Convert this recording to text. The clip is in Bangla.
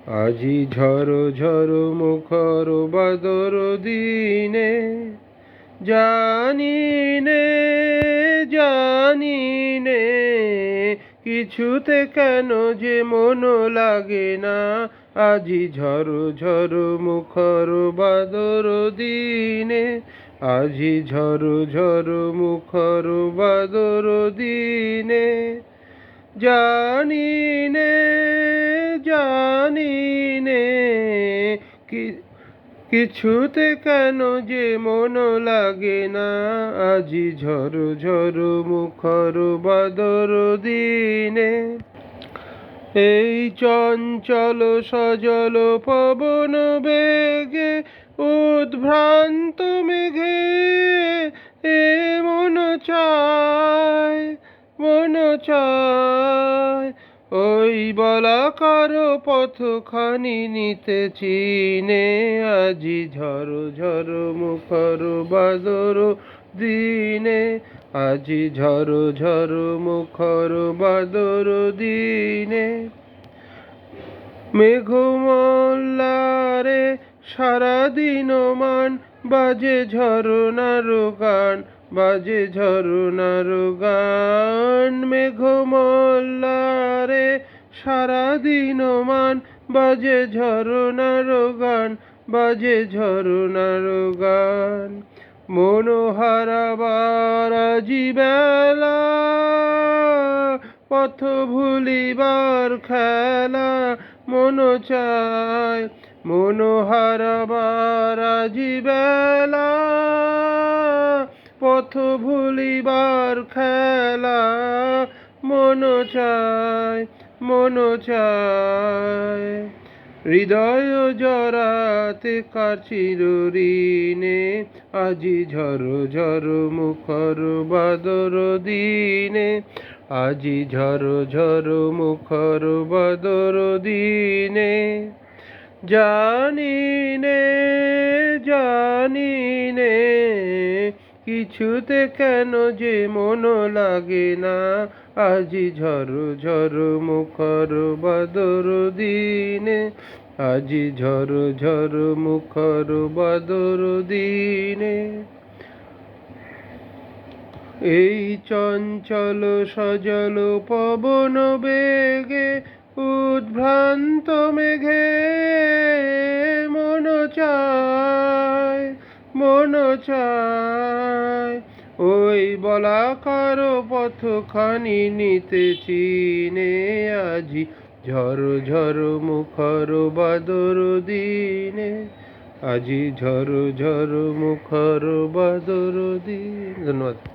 আজি ঝড়ো ঝড়ো মুখর বাদর দিনে, জানি নে জানি নে কিছুতে কেন যে মন লাগে না। আজি ঝড়ো ঝড়ো মুখর বাদর দিনে, আজি ঝড়ো ঝড়ো মুখর বাদর দিনে, জানি নে জানি নে কিছুতে কেন যে মন লাগে না। আজি ঝড়ো ঝড়ো মুখর বাদর দিনে, এই চঞ্চল সজল পবন বেগে উদ্ভ্রান্ত মেঘে এ মন চায় মন চায় ওই বলাকার পথখানি নিতে চিনে। আজি ঝড়ো ঝড়ো মুখর বাদর দিনে, আজি ঝড়ো ঝড়ো মুখর বাদর দিনে, মেঘমল্লারে সারাদিন মান বাজে ঝরনার গান, বাজে ঝরনার গান। মেঘমল্লারে সারাদিন মান বাজে ঝরনার গান, বাজে ঝরনার গান। মন হারাবার আজি বেলা, পথ ভুলিবার খেলা মন চায়। মন হারাবার আজি বেলা, পথ ভুলিবার খেলা মন চায় মন চায়। হৃদয় জড়াতে কাচির ঋণে, আজি ঝড়ো ঝড়ো মুখর বাদর দিনে, আজি ঝড়ো ঝড়ো মুখর বাদর দিনে, জানি নে জানি নে কিছুতে কেন যে মন লাগে না। আজি ঝড়ো ঝড়ো মুখর বাদর দিনে, আজি ঝড়ো ঝড়ো মুখর বাদর দিনে, এই চঞ্চল সজল পবন বেগে উদ্ভ্রান্ত মেঘে মন চায় মন চায় ওই বলাকার পথখানি নিতে চিনে। আজি ঝড়ো ঝড়ো মুখর বাদর দিনে, আজি ঝড়ো ঝড়ো মুখর বাদর দিন। ধন্যবাদ।